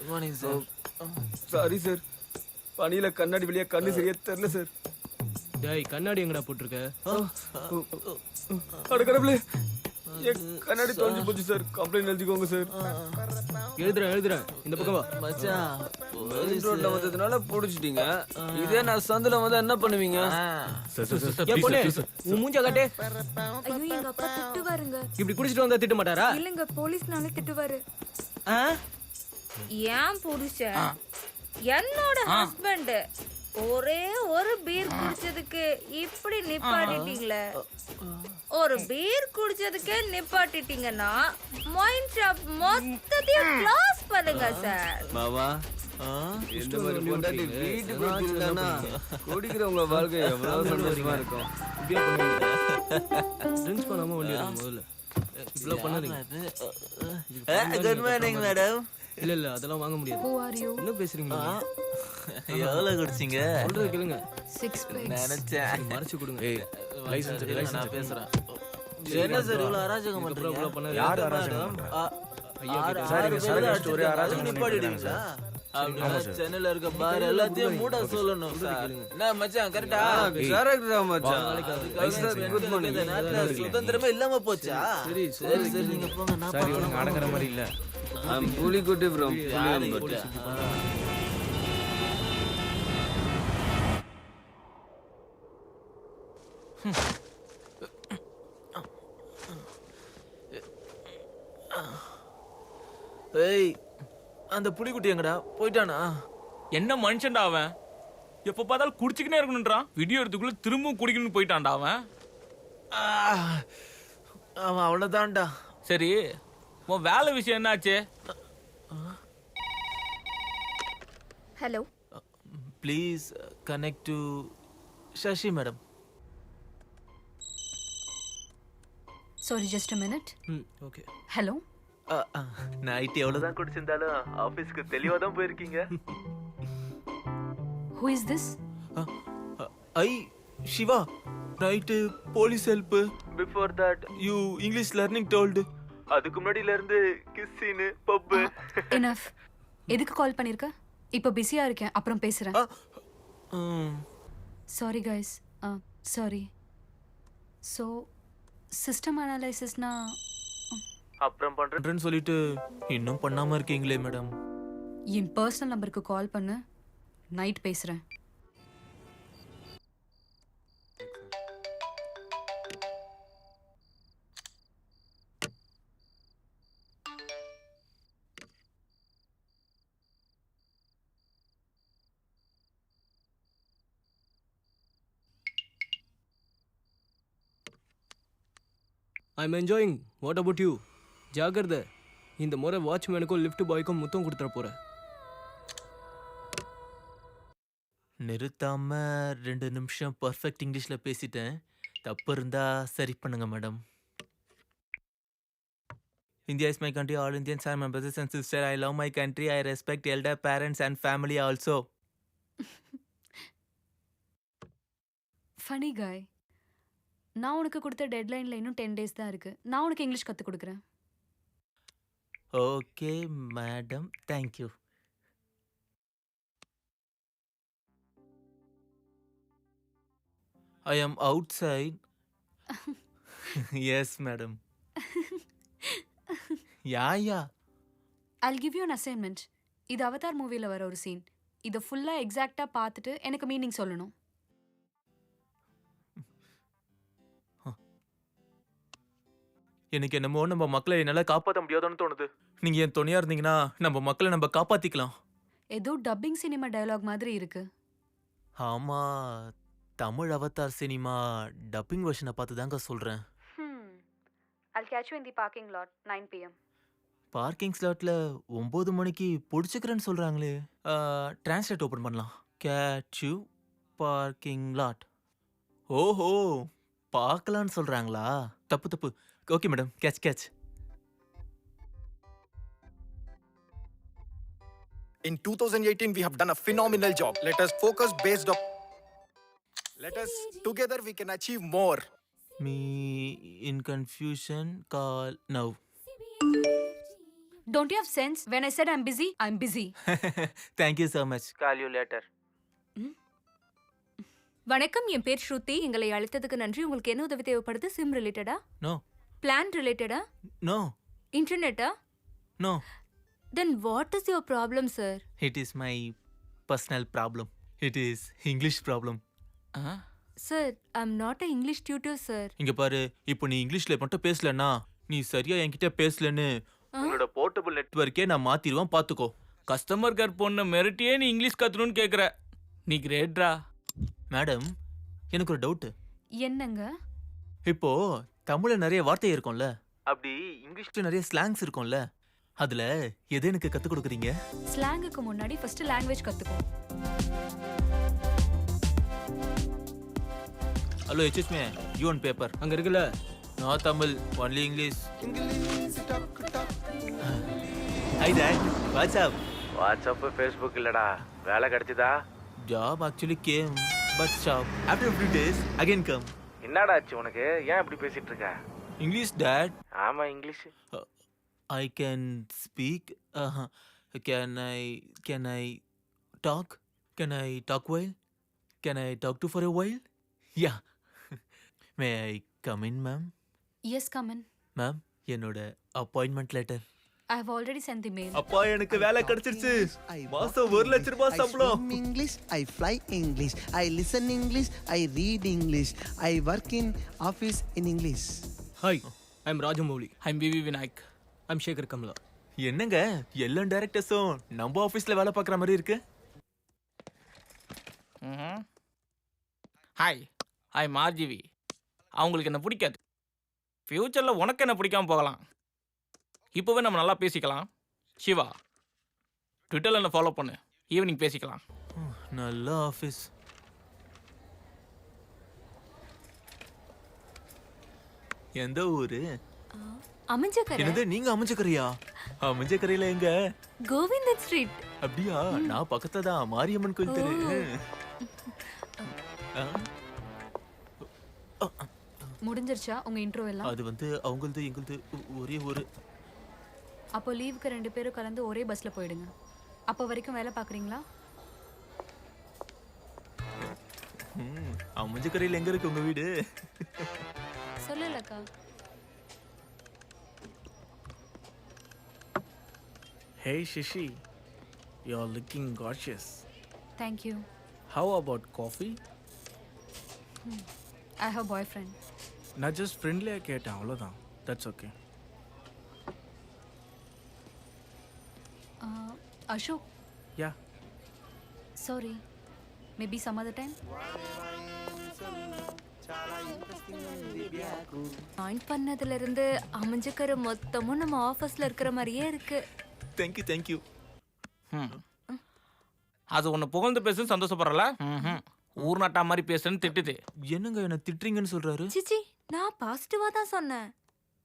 Good morning sir. Sorry sir, பனியில கண்ணாடி வெளியே கண்ணு சரியா தெரியல சார். டேய் கண்ணாடி எங்கடா போட்டிருக்க? அட கடவுளே, என் கண்ணாடி தொலைஞ்சு போச்சு சார். கம்ப்ளைண்ட் எழுதிக்கோங்க சார். எழுதுறேன் இந்த பக்கம் வா. மச்சான் மெயின் ரோட்ல வந்ததுனால புடிச்சிட்டீங்க. இதே நான் சந்துல வந்தா என்ன பண்ணுவீங்க? ஏன் பொண்ணு, உன் மூஞ்ச காட்டு. ஐயோ எங்க அப்பா திட்டுவாருங்க. இப்படி குடிச்சிட்டு வந்தா திட்ட மாட்டாரா? இல்லங்க போலீஸ்னாலே திட்டுவாரு. ஆ? ஏன் புருஷன் என்னோட ஹஸ்பண்ட் ஒரே ஒரு பீர் குடிச்சதுக்கு இப்படி நிப்பாட்டிட்டீங்களே. ஒரு பீர் குடிச்சதுக்கே நிப்பாட்டிட்டீங்கன்னா மைண்ட் ஷாப் மொத்தத்தையும் க்ளோஸ் பண்ணுங்க சார். பாவா இந்த மாதிரி பொண்டாட்டி வீட்டுக்கு வச்சிருந்தானா குடிக்கிறவங்க வாழ்க்கை எவ்வளவு சந்தோஷமா இருக்கும். இப்படியே பண்ணுவீங்க. ட்ரிங்க்ஸ் பண்ணாம வண்டி எடுங்க முதல்ல. இவ்வளவு பண்ணாதீங்க. Good morning madam. இல்ல அதெல்லாம் வாங்க முடியாது. Who are you? என்ன பேசுறீங்க நீங்க? எவ்வளவு குடிச்சீங்க? சொல்றது கேளுங்க. 6 pints. நினைச்சேன். மறைச்சு கொடுங்க. லைசன்ஸ் நான் பேசுறேன். என்ன சார் இவ்வளவு அராஜகம் பண்றீங்க? இவ்வளவு பண்ணாதீங்க. யார் அராஜகம்? நிப்பாட்டிடுவீங்களா? அப்படின்னா சென்னையில இருக்க பார் எல்லாத்தையும் மூட சொல்லணும் சார். என்ன மச்சான் கரெக்டா? கரெக்டா மச்சான். Good morning. இந்த நாட்டுல சுதந்திரமே இல்லாம போச்சா? சரி சரி நீங்க போங்க. நான் பாக்குறேன். அடங்குற மாதிரி இல்ல. I'm புலிக்குட்டி from புலியம்பட்டு. ஏய் அந்த புலிக்குட்டி எங்கடா போயிட்டானா? என்ன மனுஷன்டா அவன்? எப்ப பார்த்தாலும் குடிச்சுக்கினே இருக்கணும்ன்றான். வீடியோ எடுத்துக்குள்ள திரும்பவும் குடிக்கணும்னு போயிட்டான்டா அவன். அவன் அவ்வளவுதான்டா. சரி, உன் வேலை விஷயம் என்னாச்சு? Hello. Please connect to Sasi madam. Sorry just a minute. Okay. Hello. Night எவ்வளவுதான் குடிச்சிருந்தாலும் ஆபீஸ்க்கு தெளிவா தான் போயிருக்கீங்க. Who is this? I Siva, night police help. Before that you English learning told. அதுக்கு முன்னாடில இருந்து கிஸ்ஸின் பப். Enough. எதுக்கு கால் பண்ணிருக்க? இப்போ பிஸியா இருக்கேன், அப்புறம் பேசுறேன். Sorry guys. Sorry. So system அனாலிசிஸ்னா அப்புறம் பண்றேன்னு சொல்லிட்டு இன்னும் பண்ணாம இருக்கீங்களே மேடம். என் பர்சனல் நம்பருக்கு கால் பண்ணு, நைட் பேசுறேன். I'm enjoying. What about you? ஜாகிரதை, இந்த முறை வாட்ச்மேனுக்கும் லிஃப்ட் பாய்க்கும் முத்தம் கொடுத்துற போற. நிறுத்தாம 2 நிமிஷம் பர்ஃபெக்ட் இங்கிலீஷ்ல பேசிட்டேன். தப்பு இருந்தா சரி பண்ணுங்க madam. India is my country. All Indians are my brothers and sisters. I love my country. I respect elder parents and family also. Funny காய். நான் உனக்கு கொடுத்த டெட்லைனில் இன்னும் 10 days தான் இருக்கு. நான் உனக்கு இங்கிலீஷ் கற்றுக் கொடுக்குறேன். Okay madam, thank you. I am outside. Yes, madam. Yeah. I'll give you an assignment. இது அவதார் மூவியில் வர ஒரு சீன். இதை ஃபுல்லாக எக்ஸாக்டாக பார்த்துட்டு எனக்கு மீனிங் சொல்லணும். எனக்கு என்னமோ நம்ம மக்களை என்னால் காப்பாற்ற முடியாதுன்னு தோணுது. நீங்கள் என் துணையாக இருந்தீங்கன்னா நம்ம மக்களை நம்ம காப்பாற்றிக்கலாம். ஏதோ டப்பிங் சினிமா டயலாக் மாதிரி இருக்கு. ஆமாம், தமிழ் அவதார் சினிமா டப்பிங் வெர்ஷனை பார்த்து தாங்க சொல்கிறேன். I'll catch you in the parking lot 9 PM. Parking ஸ்லாட்டில் 9 மணிக்கு பிடிச்சிக்கிறேன்னு சொல்கிறாங்களே. டிரான்ஸ்லேட் ஓப்பன் பண்ணலாம். Catch you parking lot. ஓஹோ, பார்க்கலான்னு சொல்கிறாங்களா? தப்பு. Okay madam, catch. In 2018, we have done a phenomenal job. Let us focus based on. Let us together we can achieve more. Me in confusion, call now. Don't you have sense? When I said I'm busy, I'm busy. Thank you so much call you later. வணக்கம், என் பேர் ஸ்ருதி. எங்களை அழைத்ததுக்கு நன்றி. உங்களுக்கு என்ன உதவி தேவைப்படுது? Sim ரிலேட்டடா? No plan ரிலேட்டடா? நோ இன்டர்நெட்டா? No, Then what is your problem, sir? It is my personal problem. It is English problem. Sir, I'm not an English tutor, sir. இங்க பாரு, இப்போ நீ இங்கிலீஷ்ல மட்டும் பேசலன்னா நீ சரியா என்கிட்ட பேசலன்னு உன்னோட போர்ட்டபிள் நெட்வொர்க்கே நான் மாத்திடுவேன், பாத்துக்கோ. கஸ்டமர் கேர் பொண்ணை மிரட்டியே நீ இங்கிலீஷ் கத்துணும்னு கேக்குற. நீ கிரேட்ரா. மேடம், எனக்கு ஒரு டவுட். என்னங்க? இப்போ தமிழ்ல நிறைய வார்த்தை இருக்கும்ல, அப்படி இங்கிலீஷ்ல நிறைய ஸ்லாங்ஸ் இருக்கும்ல, அதுல எது எனக்கு கத்து கொடுக்குறீங்க? ஸ்லாங்குக்கு முன்னாடி ஃபர்ஸ்ட் லாங்குவேஜ் கத்துக்கோ. ஹலோ எச்எஸ்மே, யூ ஒன் பேப்பர். அங்க இருக்குல்ல. No Tamil, only English. Hi dad, what's up? WhatsApp Facebook இல்லடா, வேலை கிடைச்சதா? Job actually came but stop after few days again come. என்னடா ஆச்சு உனக்கு? ஏன் இப்படி பேசிட்டு இருக்க? English dad. ஆமா English. I can speak. Can I talk? Can I talk while? Can I talk to for a while? Yeah. May I come in, ma'am? Yes, come in. Ma'am, என்னோட appointment letter. I have already sent the mail. அப்பா, எனக்கு வேலை கிடைச்சிருச்சு. மாசம் 1 லட்சம் ரூபாய் I சம்பளம். swim English, I fly English, I listen English, I read English, I work in office in English. Hi, I'm Rajamouli. I'm V V Vinayak. I'm Sekhar Kamala. என்னங்க எல்லா டைரக்டர்ஸும் நம்ம ஆபீஸ்ல வேலை பார்க்குற மாதிரி இருக்கு. Hi, I'm RGV. அவங்களுக்கு என்ன பிடிக்காது. ஃப்யூச்சரில் உனக்கு என்ன பிடிக்காம போகலாம். இப்போவே நம்ம நல்லா பேசிக்கலாம். சிவா, ட்விட்டரில் என்ன ஃபாலோ பண்ணு. ஈவினிங் பேசிக்கலாம். நல்ல ஆபீஸ். எந்த ஊரு? அமைஞ்சக்கரை. என்னது, நீங்க அமைஞ்சக்கரையா? அமைஞ்சக்கரையில எங்க? கோவிந்தன் ஸ்ட்ரீட். அப்படியா? நான் பக்கத்துல தான், மாரியம்மன் கோயில் தெரு. முடிஞ்சிருச்சா உங்க இன்ட்ரோ எல்லாம்? அது வந்து அவங்களது எங்களது ஒரே ஒரு. அப்போ லீவுக்கு 2 பேரும் கலந்து ஒரே பஸ்ல போயிடுங்க. அப்போ வரைக்கும் வேலை பாக்குறீங்களா? அமைஞ்சக்கரையில எங்க இருக்கு உங்க வீடு? சொல்லலக்கா. Hey Shishi, you're looking gorgeous. Thank you. How about coffee? I have boyfriend. நான் just ஃப்ரெண்ட்லியாக கேட்டேன், அவ்வளோதான். That's okay. Ashok. Yeah. Sorry. Maybe some other time. Join பண்ணதுல இருந்து அமைஞ்சக்கரை மொத்தமும் நம்ம ஆஃபீஸ்ல இருக்கிற மாதிரியே இருக்கு. Thank you thank you. அது உன்னை புகழ்ந்து பேசுன்னு சந்தோஷப்படுறல. ஊர் நாட்டா மாதிரி பேசுன்னு திட்டுது. என்னங்க என்ன திட்டுறீங்கன்னு சொல்றாரு? சிச்சி, நான் பாசிட்டிவா தான் சொன்னேன்.